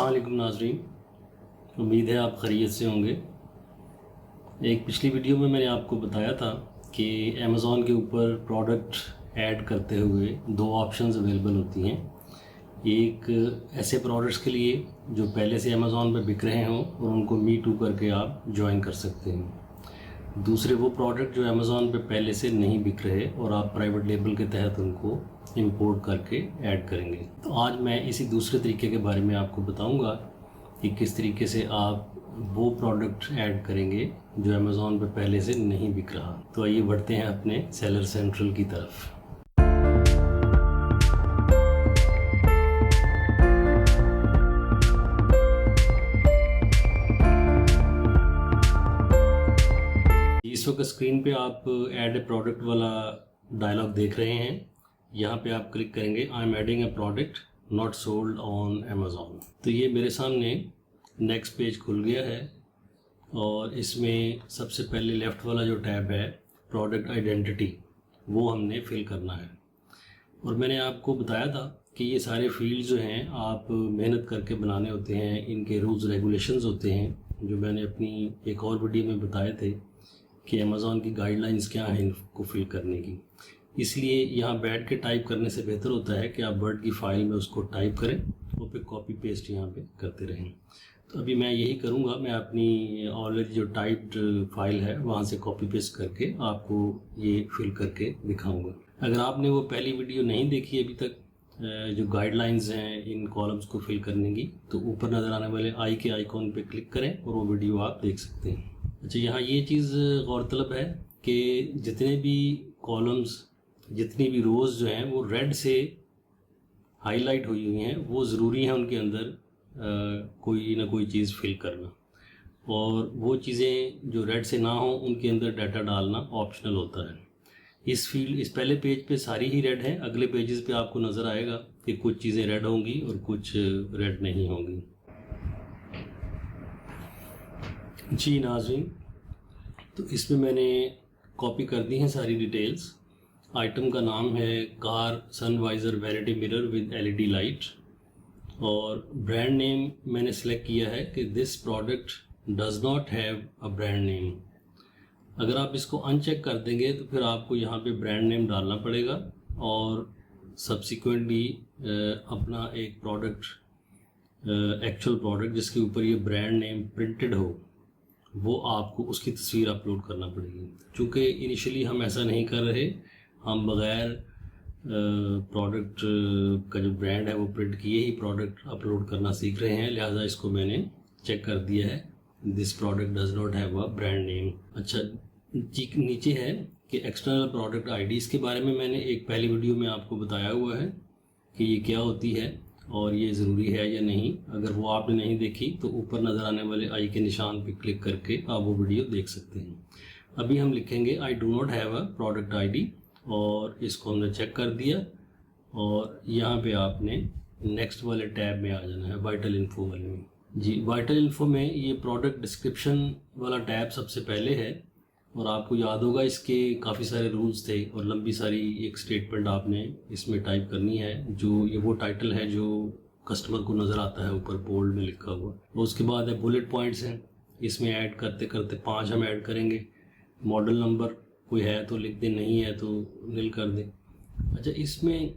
अस्सलाम वालेकुम नाज़रीन, उम्मीद है आप खैरियत से होंगे। एक पिछली वीडियो में मैंने आपको बताया था कि अमेज़ॉन के ऊपर प्रोडक्ट ऐड करते हुए दो ऑप्शंस अवेलेबल होती हैं। एक ऐसे प्रोडक्ट्स के लिए जो पहले से अमेज़ॉन पे बिक रहे हों और उनको मी टू करके आप ज्वाइन कर सकते हैं। दूसरे वो प्रोडक्ट जो अमेज़ॉन पे पहले से नहीं बिक रहे और आप प्राइवेट लेबल के तहत उनको इंपोर्ट करके ऐड करेंगे। तो आज मैं इसी दूसरे तरीके के बारे में आपको बताऊंगा कि किस तरीके से आप वो प्रोडक्ट ऐड करेंगे जो अमेज़ॉन पे पहले से नहीं बिक रहा। तो आइए बढ़ते हैं अपने सेलर सेंट्रल की तरफ। इस वक्त स्क्रीन पे आप ऐड ए प्रोडक्ट वाला डायलॉग देख रहे हैं। यहाँ पे आप क्लिक करेंगे I am adding A product not sold on Amazon. तो ये मेरे सामने नेक्स्ट पेज खुल गया है और इसमें सबसे पहले लेफ़्ट वाला जो टैब है प्रोडक्ट आइडेंटिटी, वो हमने फिल करना है। और मैंने आपको बताया था कि ये सारे फील्ड जो हैं आप मेहनत करके बनाने होते हैं, इनके रूल्स रेगुलेशंस होते हैं जो मैंने अपनी एक और वीडियो में बताए थे कि अमेज़ॉन की गाइडलाइंस क्या हैं इनको फिल करने की। इसलिए यहाँ बैठ के टाइप करने से बेहतर होता है कि आप वर्ड की फ़ाइल में उसको टाइप करें और फिर कॉपी पेस्ट यहाँ पे करते रहें। तो अभी मैं यही करूँगा, मैं अपनी ऑलरेडी जो टाइप्ड फाइल है वहाँ से कॉपी पेस्ट करके आपको ये फिल करके दिखाऊँगा। अगर आपने वो पहली वीडियो नहीं देखी अभी तक जो गाइडलाइंस हैं इन कॉलम्स को फिल करने की, तो ऊपर नज़र आने वाले आई के आइकॉन पे क्लिक करें और वो वीडियो आप देख सकते हैं। अच्छा, यहाँ ये चीज़ गौरतलब है कि जितने भी कॉलम्स, जितनी भी रोज़ जो हैं वो रेड से हाईलाइट हुई हुई हैं, वो ज़रूरी है उनके अंदर कोई ना कोई चीज़ फिल करना। और वो चीज़ें जो रेड से ना हो उनके अंदर डाटा डालना ऑप्शनल होता है। इस पहले पेज पे सारी ही रेड हैं। अगले पेजेस पे आपको नज़र आएगा कि कुछ चीज़ें रेड होंगी और कुछ रेड नहीं होंगी। जी नाज़रीन, तो इसमें मैंने कॉपी कर दी हैं सारी डिटेल्स। आइटम का नाम है car sun visor vanity mirror with LED light और ब्रांड नेम मैंने सेलेक्ट किया है कि this product does not have a brand name. अगर आप इसको अनचेक कर देंगे तो फिर आपको यहाँ पे ब्रांड नेम डालना पड़ेगा और सब्सिक्वेंटली अपना एक प्रोडक्ट, एक्चुअल प्रोडक्ट जिसके ऊपर ये ब्रांड नेम प्रिंटेड हो, वो आपको उसकी तस्वीर अपलोड करना पड़ेगी। चूँकि इनिशियली हम ऐसा नहीं कर रहे, हम बग़ैर प्रोडक्ट का जो ब्रांड है वो प्रिंट किए ही प्रोडक्ट अपलोड करना सीख रहे हैं, लिहाजा इसको मैंने चेक कर दिया है this product does not have a brand name. अच्छा जी, नीचे है कि एक्सटर्नल प्रोडक्ट आईडी, इसके बारे में मैंने एक पहली वीडियो में आपको बताया हुआ है कि ये क्या होती है और ये ज़रूरी है या नहीं। अगर वो आपने नहीं देखी तो ऊपर नज़र आने वाले आई के निशान पर क्लिक करके आप वो वीडियो देख सकते हैं। अभी हम लिखेंगे I do not have a product ID और इसको हमने चेक कर दिया। और यहाँ पे आपने नेक्स्ट वाले टैब में आ जाना है, वाइटल इन्फो वाले में। जी, वाइटल इन्फो में ये प्रोडक्ट डिस्क्रिप्शन वाला टैब सबसे पहले है और आपको याद होगा इसके काफ़ी सारे रूल्स थे और लंबी सारी एक स्टेटमेंट आपने इसमें टाइप करनी है। जो ये वो टाइटल है जो कस्टमर को नज़र आता है ऊपर बोल्ड में लिखा हुआ। और उसके बाद है बुलेट पॉइंट्स हैं, इसमें ऐड करते करते 5 हम ऐड करेंगे। मॉडल नंबर कोई है तो लिख दें, नहीं है तो नील कर दें। अच्छा, इसमें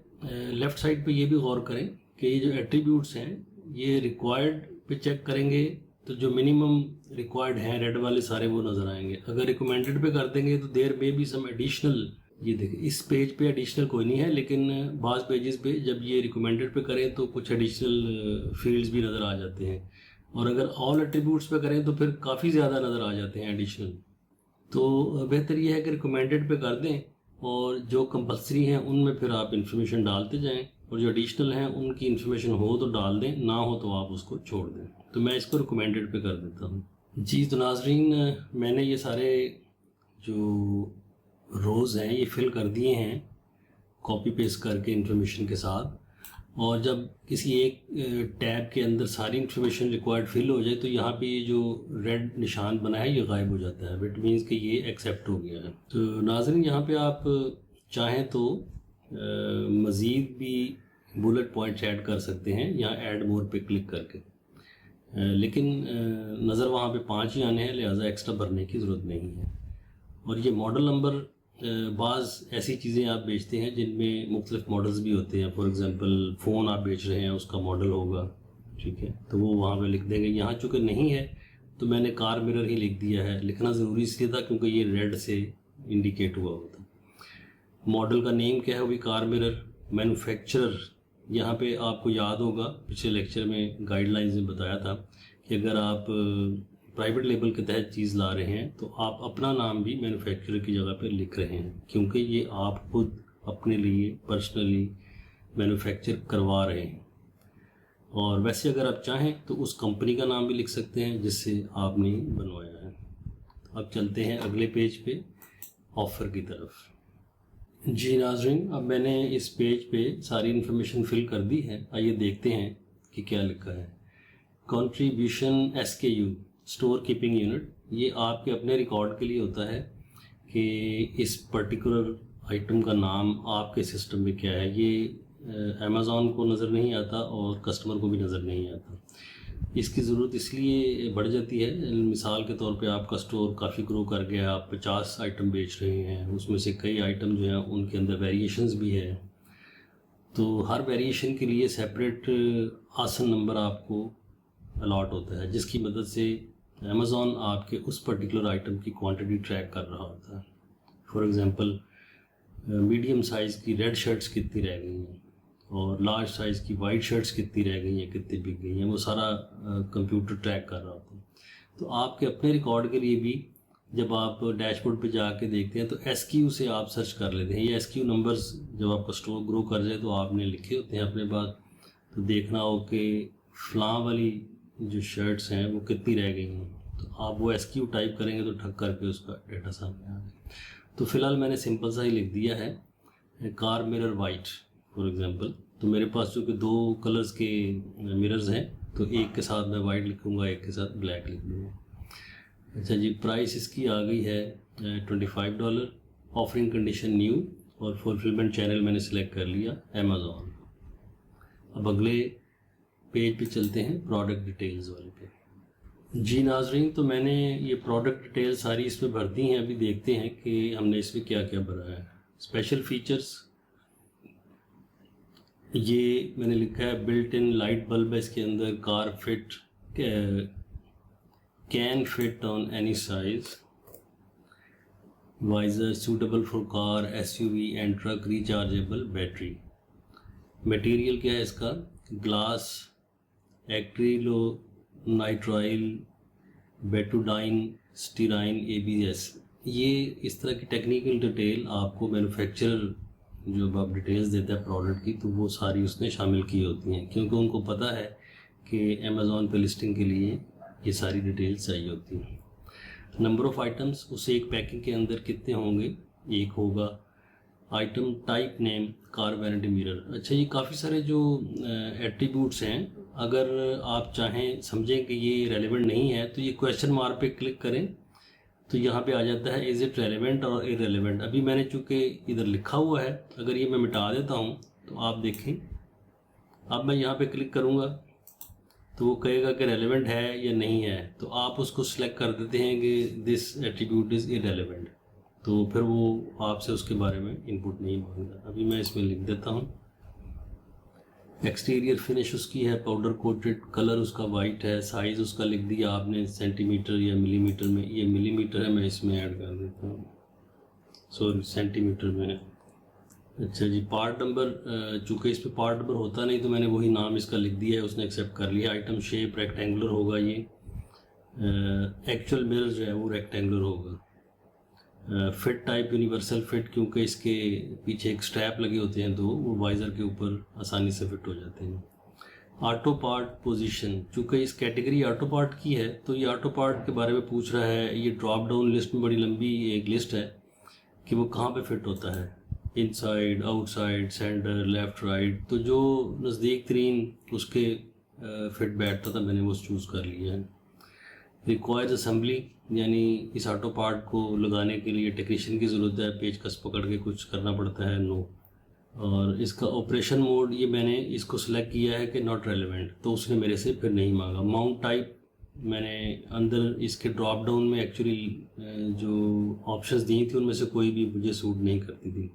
लेफ़्ट साइड पे ये भी गौर करें कि ये जो एट्रीब्यूट्स हैं ये रिक्वायर्ड पे चेक करेंगे तो जो मिनिमम रिक्वायर्ड हैं रेड वाले सारे वो नज़र आएंगे। अगर रिकमेंडेड पे कर देंगे तो there may be some additional, ये देखिए इस पेज पे एडिशनल कोई नहीं है, लेकिन बाज़ पेजेस पे जब ये रिकमेंडेड पे करें तो कुछ एडिशनल फील्ड्स भी नज़र आ जाते हैं और अगर ऑल एट्रीब्यूट्स पे करें तो फिर काफ़ी ज़्यादा नज़र आ जाते हैं एडिशनल। तो बेहतर ये है कि रिकमेंडेड पे कर दें और जो कंपलसरी हैं उनमें फिर आप इन्फॉर्मेशन डालते जाएं और जो एडिशनल हैं उनकी इन्फॉर्मेशन हो तो डाल दें, ना हो तो आप उसको छोड़ दें। तो मैं इसको रिकमेंडेड पे कर देता हूँ। जी, तो नाजरीन, मैंने ये सारे जो रोज़ हैं ये फिल कर दिए हैं कॉपी पेस्ट करके इन्फॉर्मेशन के साथ। और जब किसी एक टैब के अंदर सारी इन्फॉर्मेशन रिक्वायर्ड फिल हो जाए तो यहाँ पे ये जो रेड निशान बना है ये गायब हो जाता है, विट मीन्स कि ये एक्सेप्ट हो गया है। तो नाज़रीन, यहाँ पे आप चाहें तो मज़ीद भी बुलेट पॉइंट्स ऐड कर सकते हैं यहाँ ऐड मोर पे क्लिक करके। लेकिन नज़र वहाँ पे 5 ही आने हैं, लिहाजा एक्स्ट्रा भरने की ज़रूरत नहीं है। और ये मॉडल नंबर, बाज़ ऐसी चीज़ें आप बेचते हैं जिनमें मुख्तलिफ मॉडल्स भी होते हैं। फॉर एग्ज़ाम्पल फ़ोन आप बेच रहे हैं, उसका मॉडल होगा, ठीक है, तो वो वहाँ पे लिख देंगे। यहाँ चूँकि नहीं है तो मैंने कार मिरर ही लिख दिया है। लिखना ज़रूरी इसलिए था क्योंकि ये रेड से इंडिकेट हुआ होता। मॉडल का नेम क्या है, वो भी कार मिरर। मैन्युफैक्चरर, यहाँ पे आपको याद होगा पिछले लेक्चर में गाइडलाइंस में बताया था कि अगर आप प्राइवेट लेबल के तहत चीज़ ला रहे हैं तो आप अपना नाम भी मैन्युफैक्चरर की जगह पर लिख रहे हैं, क्योंकि ये आप खुद अपने लिए पर्सनली मैन्युफैक्चर करवा रहे हैं। और वैसे अगर आप चाहें तो उस कंपनी का नाम भी लिख सकते हैं जिससे आपने बनवाया है। अब चलते हैं अगले पेज पे, ऑफ़र की तरफ। जी नाज़रीन, अब मैंने इस पेज पे सारी इन्फॉर्मेशन फिल कर दी है। आइए देखते हैं कि क्या लिखा है। Contribution SKU, store keeping unit, ये आपके अपने रिकॉर्ड के लिए होता है कि इस पर्टिकुलर आइटम का नाम आपके सिस्टम में क्या है। ये अमेज़ॉन को नज़र नहीं आता और कस्टमर को भी नज़र नहीं आता। इसकी ज़रूरत इसलिए बढ़ जाती है, मिसाल के तौर पे आपका स्टोर काफ़ी ग्रो कर गया, आप 50 आइटम बेच रहे हैं, उसमें से कई आइटम जो हैं उनके अंदर वेरिएशंस भी है, तो हर वेरिएशन के लिए सेपरेट आसन नंबर आपको अलॉट होता है, जिसकी मदद से अमेज़ॉन आपके उस पर्टिकुलर आइटम की क्वांटिटी ट्रैक कर रहा होता है। फॉर एग्ज़ाम्पल, मीडियम साइज़ की रेड शर्ट्स कितनी रह गई हैं और लार्ज साइज़ की वाइट शर्ट्स कितनी रह गई हैं, कितनी बिक गई हैं, वो सारा कंप्यूटर ट्रैक कर रहा होता है। तो आपके अपने रिकॉर्ड के लिए भी जब आप डैशबोर्ड पे जाके देखते हैं तो SKU से आप सर्च कर लेते हैं। ये SKU नंबर्स जब आपका स्टोर ग्रो कर जाए तो आपने लिखे होते हैं अपने पास, तो देखना हो कि फ़लाँ वाली जो शर्ट्स हैं वो कितनी रह गई हैं, तो आप वो SKU टाइप करेंगे तो ठक करके उसका डेटा सामने आ जाए। तो फ़िलहाल मैंने सिंपल सा ही लिख दिया है, car mirror white for example. तो मेरे पास चूँकि 2 कलर्स के मिरर्स हैं तो एक के साथ मैं वाइट लिखूँगा, एक के साथ ब्लैक लिख दूँगा। अच्छा जी, प्राइस इसकी आ गई है $25। ऑफरिंग कंडीशन न्यू, और फुलफिलमेंट चैनल मैंने सेलेक्ट कर लिया अमेज़ॉन। अब अगले पेज पे चलते हैं, प्रोडक्ट डिटेल्स वाले पे। जी नाजरीन, तो मैंने ये प्रोडक्ट डिटेल सारी इसमें भर दी हैं। अभी देखते हैं कि हमने इसमें क्या क्या भरा है। स्पेशल फीचर्स, ये मैंने लिखा है बिल्ट इन लाइट बल्ब है इसके अंदर, car fit, can fit on any size, visor suitable for car, SUV and truck, rechargeable battery. Material क्या है इसका, glass, acrylonitrile, butadiene, styrene, ABS। ये इस तरह की टेक्निकल डिटेल आपको मैन्युफैक्चरर जो आप डिटेल्स देता है प्रोडक्ट की, तो वो सारी उसने शामिल की होती हैं, क्योंकि उनको पता है कि अमेज़ॉन पे लिस्टिंग के लिए ये सारी डिटेल्स चाहिए होती हैं। नंबर ऑफ़ आइटम्स, उस एक पैकिंग के अंदर कितने होंगे, एक होगा। Item type, name, car vanity mirror. अच्छा, ये काफ़ी सारे जो एट्रीब्यूट्स हैं, अगर आप चाहें समझें कि ये रेलेवेंट नहीं है तो ये क्वेश्चन मार्क पे क्लिक करें तो यहाँ पे आ जाता है इज़ इट रेलेवेंट और इररेलेवेंट। अभी मैंने चूँकि इधर लिखा हुआ है, अगर ये मैं मिटा देता हूँ तो आप देखें, अब मैं यहाँ पे क्लिक करूँगा तो वो कहेगा कि रेलेवेंट है या नहीं है, तो आप उसको सिलेक्ट कर देते हैं कि दिस एट्रीब्यूट इज़ इररेलेवेंट, तो फिर वो आपसे उसके बारे में इनपुट नहीं मांगेगा। अभी मैं इसमें लिख देता हूँ, एक्सटीरियर फिनिश उसकी है पाउडर कोटेड, कलर उसका वाइट है, साइज़ उसका लिख दिया आपने सेंटीमीटर या मिलीमीटर में, ये मिलीमीटर है, मैं इसमें ऐड कर देता हूँ, सॉरी सेंटीमीटर में। अच्छा जी, पार्ट नंबर, चूँकि इस पर पार्ट नंबर होता नहीं तो मैंने वही नाम इसका लिख दिया है, उसने एक्सेप्ट कर लिया। आइटम शेप रेक्टेंगुलर होगा, ये एक्चुअल मिरर जो है वो रेक्टेंगुलर होगा। फिट टाइप यूनिवर्सल फिट, क्योंकि इसके पीछे एक स्ट्रैप लगे होते हैं तो वो वाइज़र के ऊपर आसानी से फिट हो जाते हैं। ऑटो पार्ट पोजीशन, चूँकि इस कैटेगरी ऑटो पार्ट की है तो ये ऑटो पार्ट के बारे में पूछ रहा है। ये ड्रॉप डाउन लिस्ट में बड़ी लंबी एक लिस्ट है कि वो कहाँ पे फिट होता है, inside, outside, centre, left, right, तो जो नज़दीक तरीन उसके फिट बैठता था मैंने वो चूज़ कर लिया है। रिक्वायर्स असेंबली, यानी इस ऑटो पार्ट को लगाने के लिए टेक्नीशियन की ज़रूरत है, पेचकस पकड़ के कुछ करना पड़ता है, नो। और इसका ऑपरेशन मोड ये मैंने इसको सिलेक्ट किया है कि नॉट रेलेवेंट, तो उसने मेरे से फिर नहीं मांगा। माउंट टाइप मैंने अंदर इसके ड्रॉप डाउन में एक्चुअली जो ऑप्शंस दी थी उनमें से कोई भी मुझे सूट नहीं करती थी,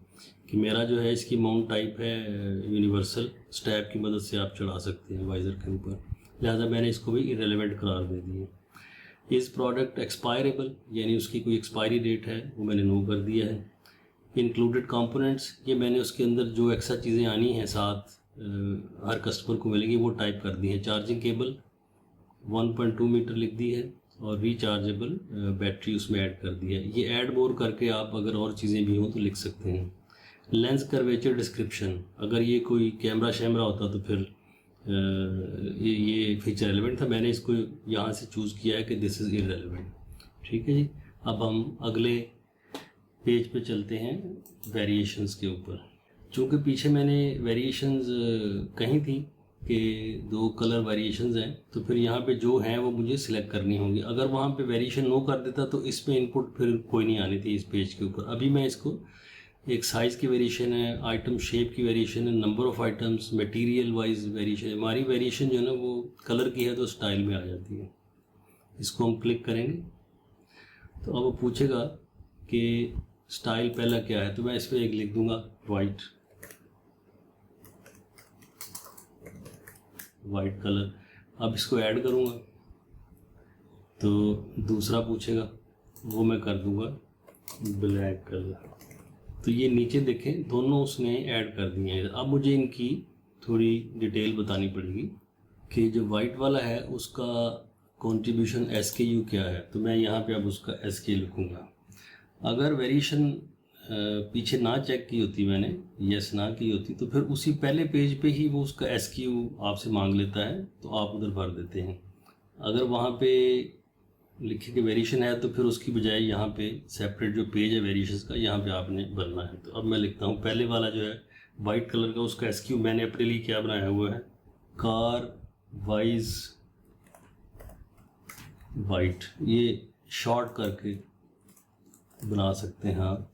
कि मेरा जो है इसकी माउंट टाइप है यूनिवर्सल, स्टैप की मदद से आप चढ़ा सकते हैं वाइज़र के ऊपर, लिहाजा मैंने इसको भी इरेलीवेंट करार दे दिया। इस प्रोडक्ट एक्सपायरेबल, यानी उसकी कोई एक्सपायरी डेट है वो मैंने नो कर दिया है। इंक्लूडेड कंपोनेंट्स, ये मैंने उसके अंदर जो एक्स्ट्रा चीज़ें आनी हैं साथ हर कस्टमर को मिलेंगी वो टाइप कर दी है। चार्जिंग केबल 1.2 मीटर लिख दी है और रिचार्जेबल बैटरी उसमें ऐड कर दी है। ये ऐड मोर करके आप अगर और चीज़ें भी हों तो लिख सकते हैं। लेंस कर्वेचर डिस्क्रिप्शन, अगर ये कोई कैमरा शैमरा होता तो फिर ये फीचर रेलेवेंट था, मैंने इसको यहाँ से चूज़ किया है कि दिस इज़ इररेलेवेंट। ठीक है जी, अब हम अगले पेज पे चलते हैं वेरिएशंस के ऊपर। चूँकि पीछे मैंने वेरिएशंस कही थी कि 2 कलर वेरिएशंस हैं, तो फिर यहाँ पे जो हैं वो मुझे सिलेक्ट करनी होंगी। अगर वहाँ पे वेरिएशन नो कर देता तो इसमें इनपुट फिर कोई नहीं आनी थी इस पेज के ऊपर। अभी मैं इसको एक साइज़ की वेरिएशन है, आइटम शेप की वेरिएशन है, number of items, material wise variation है। हमारी वेरिएशन जो है ना वो कलर की है तो स्टाइल में आ जाती है। इसको हम क्लिक करेंगे तो अब वो पूछेगा कि स्टाइल पहला क्या है, तो मैं इस पर एक लिख दूंगा वाइट कलर। अब इसको ऐड करूँगा तो दूसरा पूछेगा, वो मैं कर दूंगा ब्लैक कलर। तो ये नीचे देखें दोनों उसने ऐड कर दिए हैं। अब मुझे इनकी थोड़ी डिटेल बतानी पड़ेगी कि जो वाइट वाला है उसका कंट्रीब्यूशन SKU क्या है, तो मैं यहाँ पे अब उसका SKU लिखूँगा। अगर वेरिएशन पीछे ना चेक की होती, मैंने यस ना की होती, तो फिर उसी पहले पेज पे ही वो उसका SKU आपसे मांग लेता है तो आप उधर भर देते हैं। अगर वहाँ पे लिखे कि वेरिएशन है तो फिर उसकी बजाय यहाँ पे सेपरेट जो पेज है वेरिएशंस का यहाँ पे आपने भरना है। तो अब मैं लिखता हूँ पहले वाला जो है वाइट कलर का, उसका SKU मैंने अपने लिए क्या बनाया हुआ है, कार वाइज वाइट। ये शॉर्ट करके बना सकते हैं आप।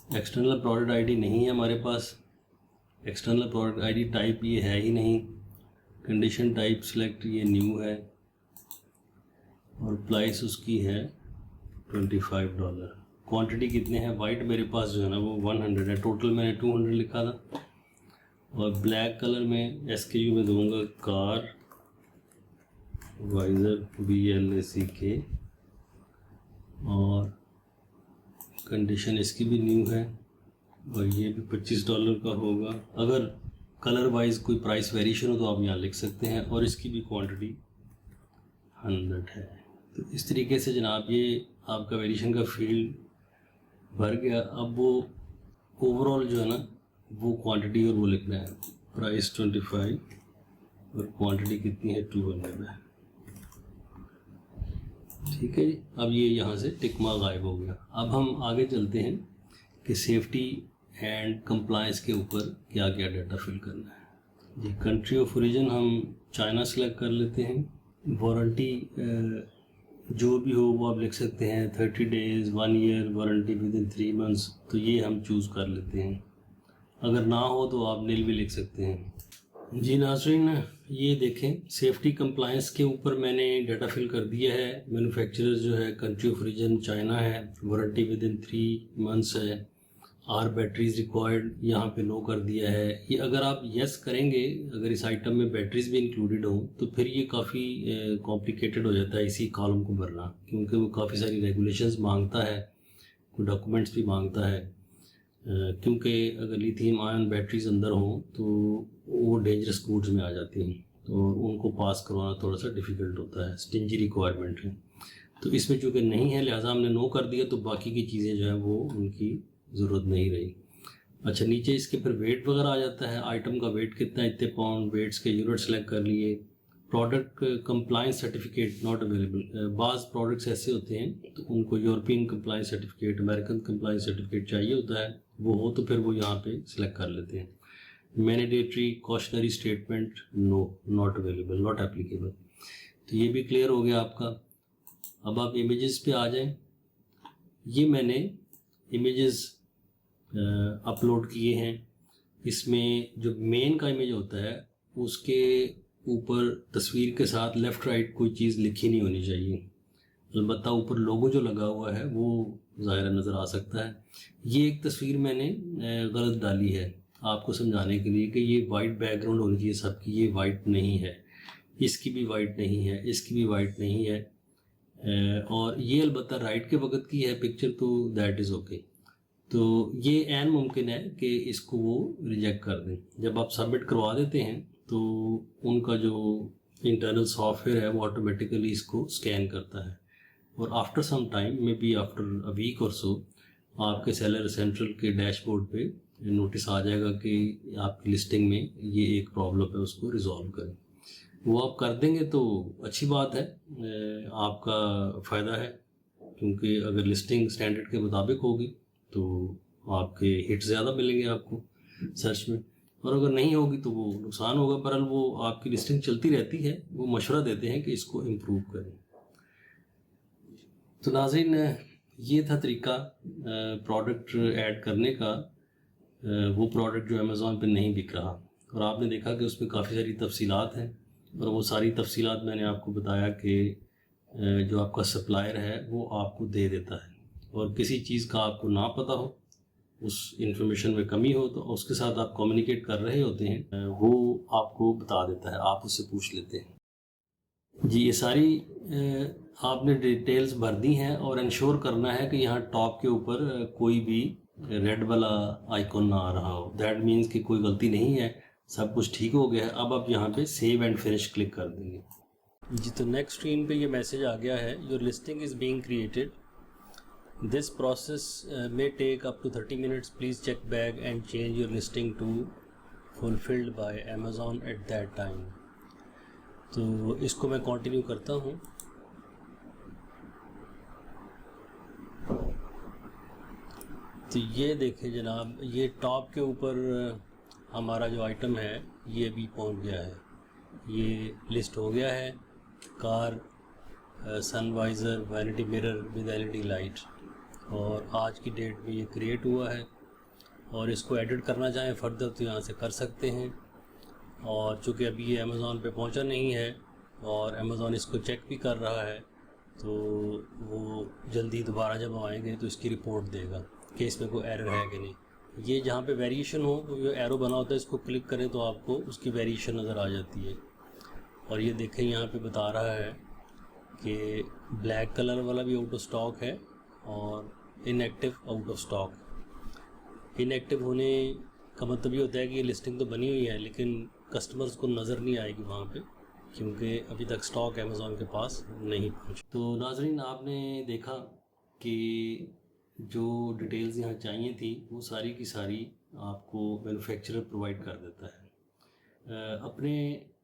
एक्सटर्नल प्रोडक्ट आईडी नहीं है हमारे पास, एक्सटर्नल प्रोडक्ट आईडी टाइप ये है ही नहीं। कंडीशन टाइप सिलेक्ट ये न्यू है और प्राइस उसकी है $25। क्वांटिटी कितने हैं, वाइट मेरे पास जो है ना वो 100 है, टोटल मैंने 200 लिखा था। और ब्लैक कलर में SKU में दूंगा कार वाइज़र BLACK और कंडीशन इसकी भी न्यू है और ये भी $25 का होगा। अगर कलर वाइज कोई प्राइस वेरिएशन हो तो आप यहाँ लिख सकते हैं और इसकी भी क्वांटिटी 100 है। तो इस तरीके से जनाब ये आपका वेरिएशन का फील्ड भर गया। अब वो ओवरऑल जो है ना वो क्वांटिटी और वो लिखना है, प्राइस 25 और क्वांटिटी कितनी है 200 है। ठीक है जी, अब ये यहाँ से टिक मार्क गायब हो गया। अब हम आगे चलते हैं कि सेफ्टी एंड कंप्लायंस के ऊपर क्या क्या डाटा फिल करना है जी। कंट्री ऑफ ओरिजिन हम चाइना सेलेक्ट कर लेते हैं। वारंटी जो भी हो वो आप लिख सकते हैं, 30 days, 1 year warranty with in 3 months, तो ये हम चूज़ कर लेते हैं। अगर ना हो तो आप नील भी लिख सकते हैं जी। नाज़रीन ये देखें सेफ्टी कंप्लायंस के ऊपर मैंने डाटा फिल कर दिया है। मैन्युफैक्चरर जो है कंट्री ऑफ ओरिजिन चाइना है, वारंटी विद इन 3 मंथ्स है, आर बैटरीज रिक्वायर्ड यहाँ पे नो कर दिया है। ये अगर आप यस करेंगे, अगर इस आइटम में बैटरीज भी इंक्लूडेड हो तो फिर ये काफ़ी कॉम्प्लिकेटेड हो जाता है इसी कॉलम को भरना, क्योंकि वो काफ़ी सारी रेगुलेशंस मांगता है, कोई डॉक्यूमेंट्स भी मांगता है। क्योंकि अगर लिथियम आयन बैटरीज अंदर हों तो वो डेंजरस गुड्स में आ जाती हैं, तो उनको पास करवाना थोड़ा सा डिफ़िकल्ट होता है, स्टिंजी रिक्वायरमेंट है। तो इसमें चूँकि नहीं है लिहाजा हमने नो कर दिया, तो बाकी की चीज़ें जो है वो उनकी ज़रूरत नहीं रही। अच्छा, नीचे इसके फिर वेट वगैरह आ जाता है, आइटम का वेट कितना, इतने पाउंड, वेट्स के यूनिट सेलेक्ट कर लिए। Product compliance certificate not available, बाज़ प्रोडक्ट्स ऐसे होते हैं तो उनको European compliance certificate, American compliance certificate चाहिए होता है, वो हो तो फिर वो यहाँ पे सिलेक्ट कर लेते हैं। Mandatory cautionary statement no, not available, not applicable. तो ये भी क्लियर हो गया आपका। अब आप इमेजेस पे आ जाएं। ये मैंने इमेजेस अपलोड किए हैं इसमें जो मेन का इमेज होता है उसके ऊपर तस्वीर के साथ लेफ़्ट राइट कोई चीज़ लिखी नहीं होनी चाहिए। अलबत्ता ऊपर लोगो जो लगा हुआ है वो ज़ाहिर नज़र आ सकता है। ये एक तस्वीर मैंने गलत डाली है आपको समझाने के लिए कि ये वाइट बैकग्राउंड होनी चाहिए सबकी, ये वाइट नहीं है, इसकी भी वाइट नहीं है, इसकी भी वाइट नहीं है। और ये अलबत्ता राइट के वक्त की है पिक्चर, तो दैट इज़ ओके। तो ये ऐन मुमकिन है कि इसको वो रिजेक्ट कर दें। जब आप सबमिट करवा देते हैं तो उनका जो इंटरनल सॉफ्टवेयर है वो ऑटोमेटिकली इसको स्कैन करता है, और after some time, may be after a week or so, आपके सेलर सेंट्रल के डैशबोर्ड पे नोटिस आ जाएगा कि आपकी लिस्टिंग में ये एक प्रॉब्लम है, उसको रिजॉल्व करें। वो आप कर देंगे तो अच्छी बात है, आपका फ़ायदा है, क्योंकि अगर लिस्टिंग स्टैंडर्ड के मुताबिक होगी तो आपके हिट ज़्यादा मिलेंगे आपको सर्च में, और अगर नहीं होगी तो वो नुकसान होगा। पर वो आपकी लिस्टिंग चलती रहती है, वो मशवरा देते हैं कि इसको इम्प्रूव करें। तो नाज़रीन, ये था तरीका प्रोडक्ट ऐड करने का, वो प्रोडक्ट जो अमेज़ॉन पे नहीं बिक रहा, और आपने देखा कि उसमें काफ़ी सारी तफसीलात हैं, और वो सारी तफसीलात मैंने आपको बताया कि जो आपका सप्लायर है वो आपको दे देता है, और किसी चीज़ का आपको ना पता हो, उस इंफॉर्मेशन में कमी हो, तो उसके साथ आप कम्युनिकेट कर रहे होते हैं, वो आपको बता देता है, आप उससे पूछ लेते हैं। जी, ये सारी आपने डिटेल्स भर दी हैं, और इंश्योर करना है कि यहाँ टॉप के ऊपर कोई भी रेड वाला आइकॉन ना आ रहा हो। दैट मीन्स कि कोई गलती नहीं है, सब कुछ ठीक हो गया है। अब आप यहाँ पे सेव एंड फिनिश क्लिक कर देंगे। जी, तो नेक्स्ट स्क्रीन पे ये मैसेज आ गया है, your listing is being created, this process may take up to 30 minutes, please check back and change your listing to fulfilled by Amazon at that time। तो इसको मैं कंटिन्यू करता हूँ। तो ये देखें जनाब, ये टॉप के ऊपर हमारा जो आइटम है ये भी पहुँच गया है, ये लिस्ट हो गया है। Car sun visor vanity mirror with LED light, और आज की डेट में ये क्रिएट हुआ है, और इसको एडिट करना चाहें फर्दर तो यहाँ से कर सकते हैं। और चूँकि अभी ये अमेज़ॉन पे पहुँचा नहीं है और अमेज़ॉन इसको चेक भी कर रहा है, तो वो जल्दी दोबारा जब आएंगे तो इसकी रिपोर्ट देगा कि इसमें कोई एरर है कि नहीं। ये जहाँ पे वेरिएशन हो, तो ये एरो बना होता है, इसको क्लिक करें तो आपको उसकी वेरिएशन नज़र आ जाती है। और ये देखें यहाँ पे बता रहा है कि ब्लैक कलर वाला भी आउट ऑफ स्टॉक है, और inactive out of stock. Inactive होने का मतलब ये होता है कि ये लिस्टिंग तो बनी हुई है लेकिन कस्टमर्स को नज़र नहीं आएगी वहाँ पे, क्योंकि अभी तक स्टॉक अमेज़ॉन के पास नहीं पहुँचा। तो नाज़रीन, आपने देखा कि जो डिटेल्स यहाँ चाहिए थी वो सारी की सारी आपको मैन्युफैक्चरर प्रोवाइड कर देता है। अपने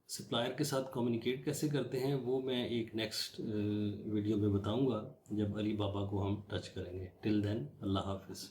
सप्लायर के साथ कम्युनिकेट कैसे करते हैं वो मैं एक नेक्स्ट वीडियो में बताऊंगा, जब अली बाबा को हम टच करेंगे। टिल देन, अल्लाह हाफिज़।